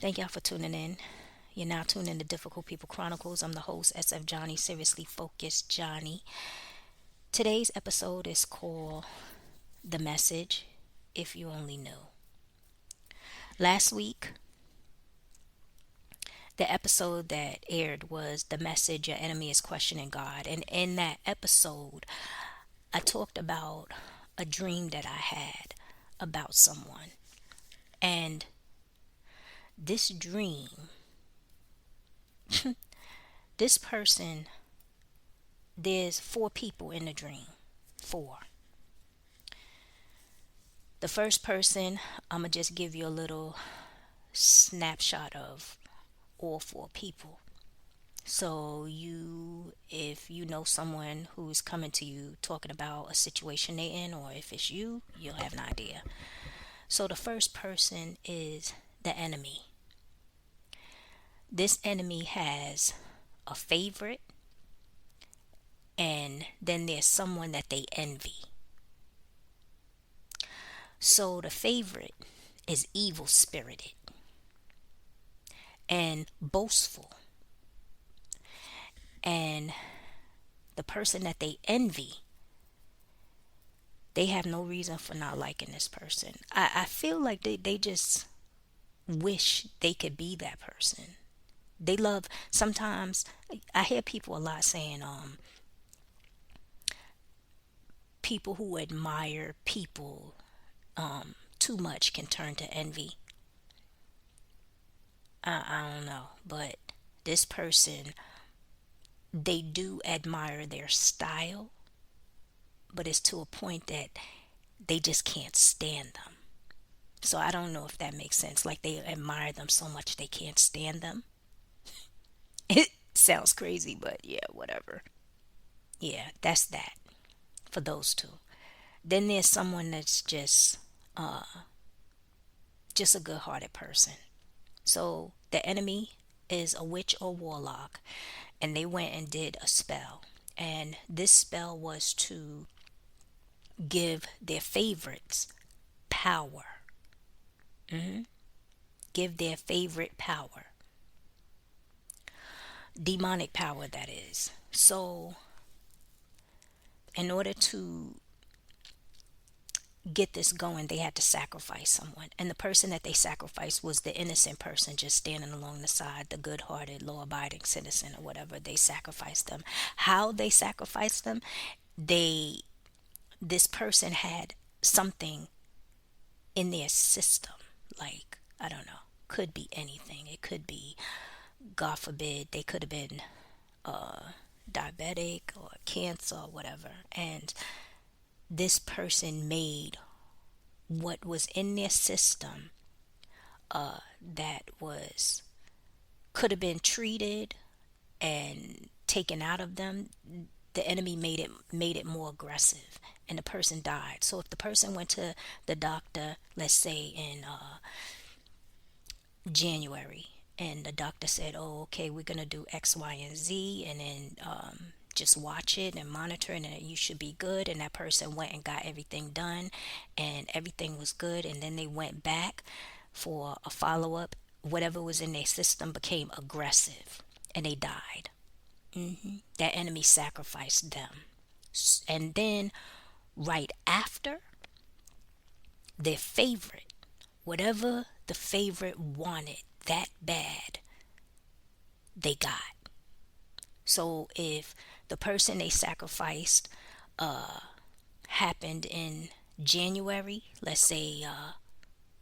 Thank y'all for tuning in. You're now tuned in to Difficult People Chronicles. I'm the host, SF Johnny, Seriously Focused Johnny. Today's episode is called The Message, If You Only Knew. Last week, the episode that aired was The Message, Your Enemy is Questioning God. And in that episode, I talked about a dream that I had about someone. And this dream, this person, there's four people in the dream. Four. The first person, I'm going to just give you a little snapshot of all four people. So if you know someone who's coming to you talking about a situation they're in, or if it's you, you'll have an idea. So the first person is the enemy. This enemy has a favorite, and then there's someone that they envy. So the favorite is evil spirited and boastful. And the person that they envy, they have no reason for not liking this person. I feel like they just wish they could be that person. They love, sometimes I hear people a lot saying, people who admire people too much can turn to envy. I don't know, but this person, they do admire their style, but it's to a point that they just can't stand them. So I don't know if that makes sense. Like they admire them so much they can't stand them. It sounds crazy, but yeah, whatever. Yeah, that's that for those two. Then there's someone that's just a good-hearted person. So the enemy is a witch or warlock, and they went and did a spell. And this spell was to give their favorites power. Give their favorite power. Demonic power, that is. So, in order to get this going, they had to sacrifice someone. And the person that they sacrificed was the innocent person just standing along the side, the good hearted, law abiding citizen or whatever. They sacrificed them. How they sacrificed them, they this person had something in their system. Like, I don't know, could be anything. It could be, God forbid, they could have been diabetic or cancer or whatever. And this person made what was in their system that was could have been treated and taken out of them. The enemy made it more aggressive, and the person died. So if the person went to the doctor, let's say in January, and the doctor said, "Oh, okay, we're gonna do X, Y, and Z, and then just watch it and monitor, and then you should be good." And that person went and got everything done, and everything was good. And then they went back for a follow up. Whatever was in their system became aggressive, and they died. That enemy sacrificed them, and then right after, their favorite, whatever the favorite wanted that bad, they got. So if the person they sacrificed happened in January, let's say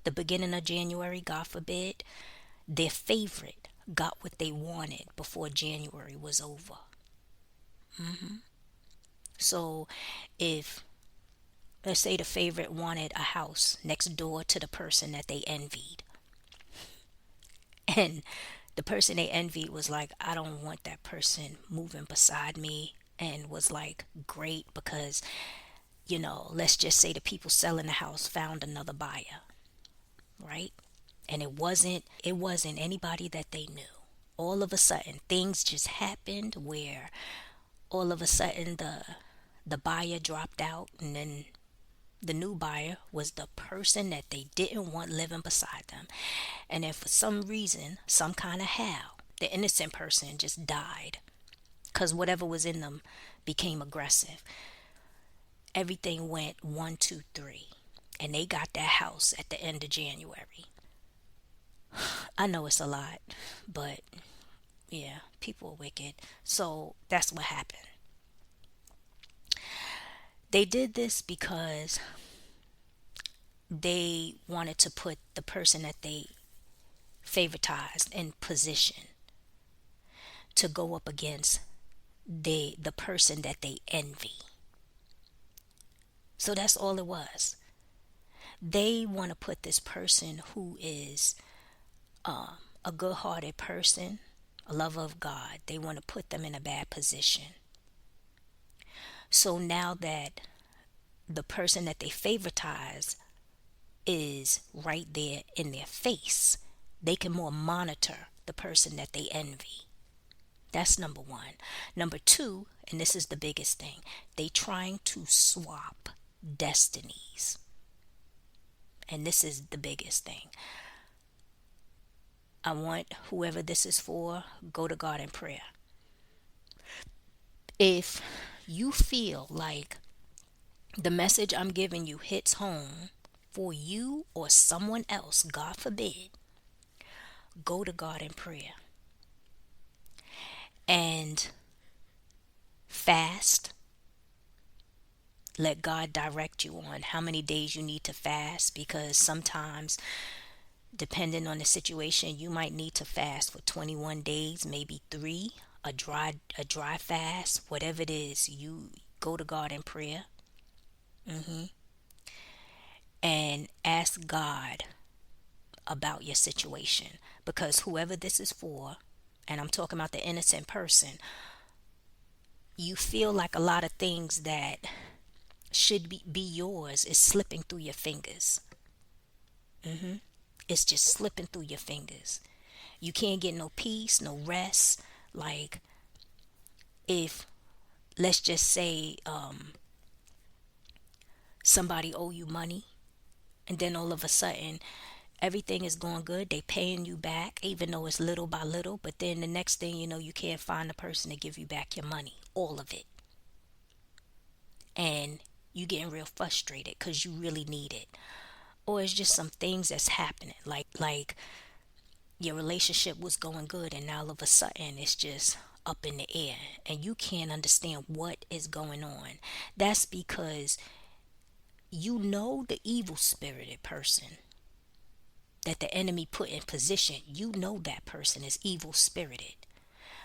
the beginning of January, God forbid, their favorite got what they wanted before January was over. So if, let's say, the favorite wanted a house next door to the person that they envied, and the person they envied was like, "I don't want that person moving beside me," and was like, "Great," because, let's just say the people selling the house found another buyer, right? And it wasn't anybody that they knew. All of a sudden things just happened where all of a sudden the buyer dropped out, and then The new buyer was the person that they didn't want living beside them. And then for some reason, some kind of how, the innocent person just died because whatever was in them became aggressive. Everything went one, two, three. And they got that house at the end of January. I know it's a lot, but yeah, people are wicked. So that's what happened. They did this because they wanted to put the person that they favoritized in position to go up against the person that they envy. So that's all it was. They want to put this person who is a good-hearted person, a lover of God. They want to put them in a bad position. So now that the person that they favoritize is right there in their face, they can more monitor the person that they envy. That's number one. Number two, and this is the biggest thing, they trying to swap destinies. And this is the biggest thing. I want whoever this is for, go to God in prayer. If you feel like the message I'm giving you hits home for you or someone else, God forbid, go to God in prayer and fast. Let God direct you on how many days you need to fast, because sometimes, depending on the situation, you might need to fast for 21 days, maybe 3, a dry fast, whatever it is. You go to God in prayer, and ask God about your situation, because whoever this is for, and I'm talking about the innocent person, you feel like a lot of things that should be yours is slipping through your fingers. It's just slipping through your fingers. You can't get no peace, no rest. Like, if, let's just say, somebody owe you money, and then all of a sudden everything is going good, they paying you back even though it's little by little, but then the next thing you know, you can't find the person to give you back your money, all of it, and you getting real frustrated because you really need it. Or it's just some things that's happening, like your relationship was going good and now all of a sudden it's just up in the air and you can't understand what is going on. That's because you know the evil spirited person that the enemy put in position. You know that person is evil spirited,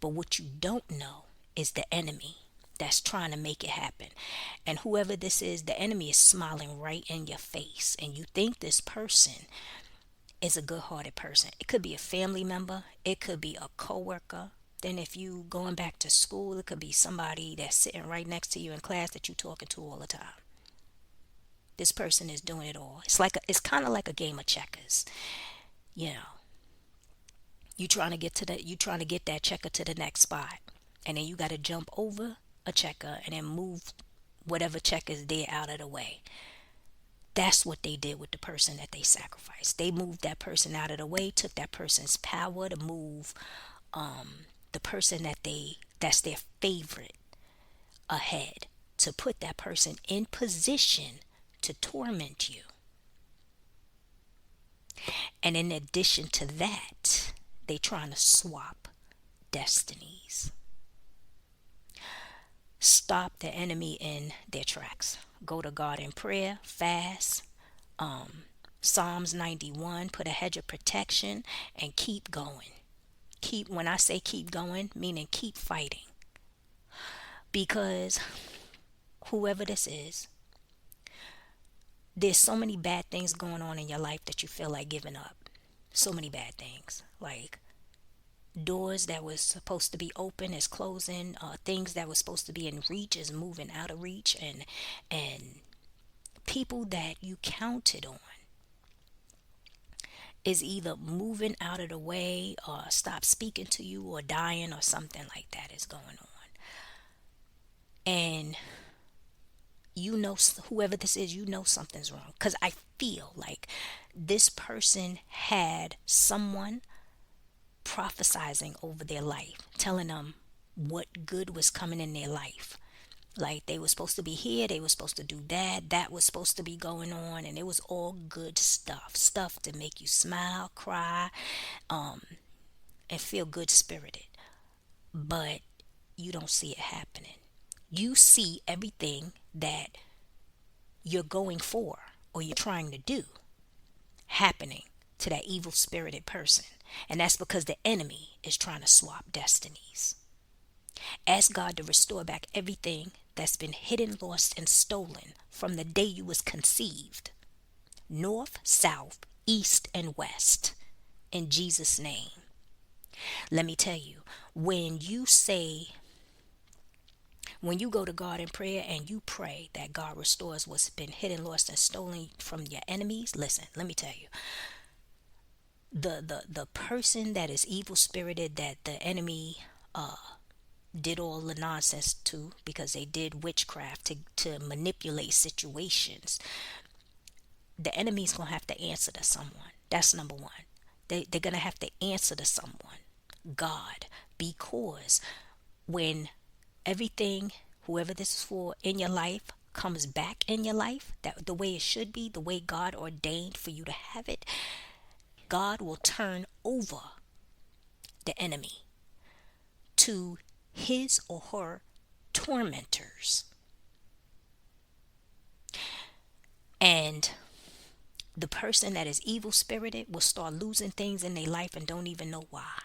but what you don't know is the enemy that's trying to make it happen. And whoever this is, the enemy is smiling right in your face, and you think this person is a good-hearted person. It could be a family member, it could be a coworker. Then if you going back to school, it could be somebody that's sitting right next to you in class that you talking to all the time. This person is doing it all. It's kind of like a game of checkers. You know, you trying to get that checker to the next spot, and then you got to jump over a checker and then move whatever checker is there out of the way. That's what they did with the person that they sacrificed. They moved that person out of the way, took that person's power to move the person that's their favorite ahead, to put that person in position to torment you. And in addition to that, they trying to swap destinies. Stop the enemy in their tracks. Go to God in prayer, fast. Psalms 91, put a hedge of protection and keep going. When I say keep going, meaning keep fighting. Because whoever this is, there's so many bad things going on in your life that you feel like giving up. So many bad things. Like doors that was supposed to be open is closing. Things that was supposed to be in reach is moving out of reach. And people that you counted on is either moving out of the way or stop speaking to you or dying or something like that is going on. And You know, whoever this is, you know something's wrong. Because I feel like this person had someone prophesizing over their life, telling them what good was coming in their life. Like they were supposed to be here, they were supposed to do that, that was supposed to be going on, and it was all good stuff, stuff to make you smile, cry, and feel good spirited. But you don't see it happening. You see everything that you're going for or you're trying to do happening to that evil spirited person. And that's because the enemy is trying to swap destinies. Ask God to restore back everything that's been hidden, lost, and stolen from the day you was conceived. North, south, east, and west. In Jesus' name. Let me tell you, when you say, when you go to God in prayer and you pray that God restores what's been hidden, lost, and stolen from your enemies, listen, let me tell you, the person that is evil spirited, that the enemy did all the nonsense to, because they did witchcraft to manipulate situations, the enemy's gonna have to answer to someone. That's number one. They're gonna have to answer to someone, God, because when everything, whoever this is for in your life, comes back in your life, that the way it should be, the way God ordained for you to have it, God will turn over the enemy to his or her tormentors. And the person that is evil spirited will start losing things in their life and don't even know why.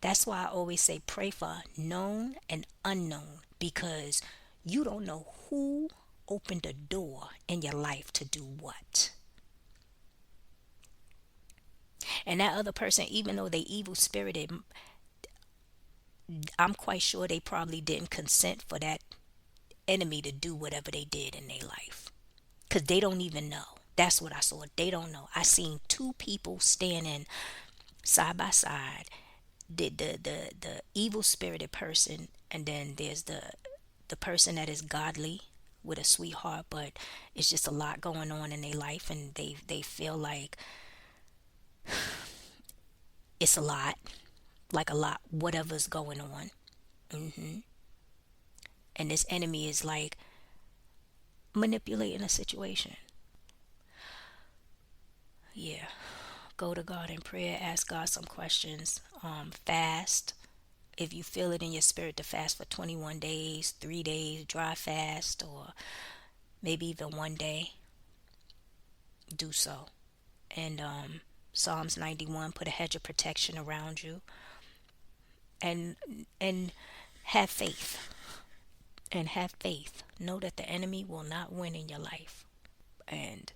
That's why I always say pray for known and unknown, because you don't know who opened a door in your life to do what. And that other person, even though they evil spirited, I'm quite sure they probably didn't consent for that enemy to do whatever they did in their life. Because they don't even know. That's what I saw. They don't know. I seen two people standing side by side. The evil spirited person, and then there's the person that is godly with a sweetheart, but it's just a lot going on in their life, and they feel like it's a lot, like a lot, whatever's going on. hmm And this enemy is like manipulating a situation. Yeah. Go to God in prayer, ask God some questions. Fast. If you feel it in your spirit to fast for 21 days, 3 days, dry fast, or maybe even one day, do so. And Psalms 91, put a hedge of protection around you, and and have faith. And have faith. Know that the enemy will not win in your life. And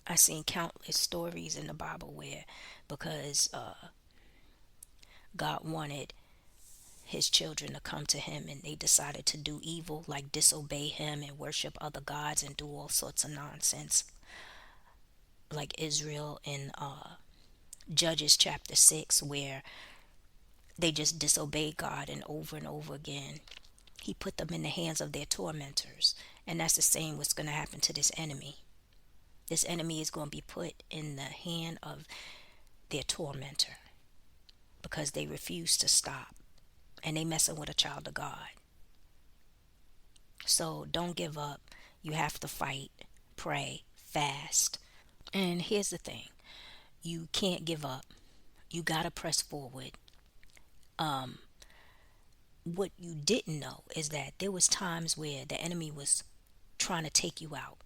I've seen countless stories in the Bible where, because God wanted his children to come to him and they decided to do evil, like disobey him and worship other gods and do all sorts of nonsense, like Israel in Judges chapter 6, where they just disobeyed God, and over again he put them in the hands of their tormentors. And that's the same what's going to happen to this enemy. This enemy is going to be put in the hand of their tormentor, because they refuse to stop, and they messing with a child of God. So don't give up. You have to fight, pray, fast. And here's the thing. You can't give up. You got to press forward. What you didn't know is that there was times where the enemy was trying to take you out,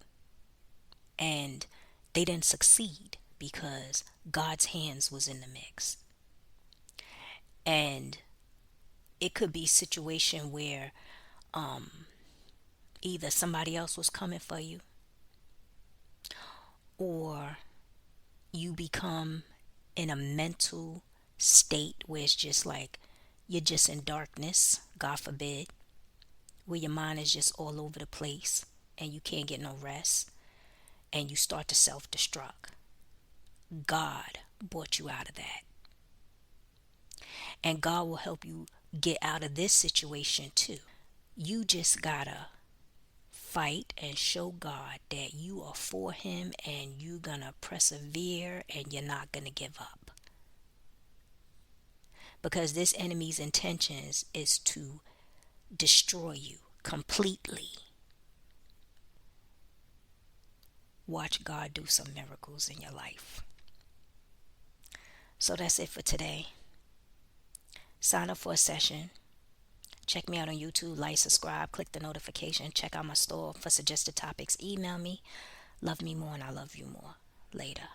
and they didn't succeed because God's hands was in the mix. And it could be a situation where either somebody else was coming for you, or you become in a mental state where it's just like you're just in darkness, God forbid, where your mind is just all over the place and you can't get no rest, and you start to self-destruct. God brought you out of that. And God will help you get out of this situation too. You just gotta fight and show God that you are for him and you're gonna persevere and you're not gonna give up. Because this enemy's intentions is to destroy you completely. Watch God do some miracles in your life. So that's it for today. Sign up for a session. Check me out on YouTube, like, subscribe, click the notification, check out my store for suggested topics, email me. Love me more and I love you more. Later.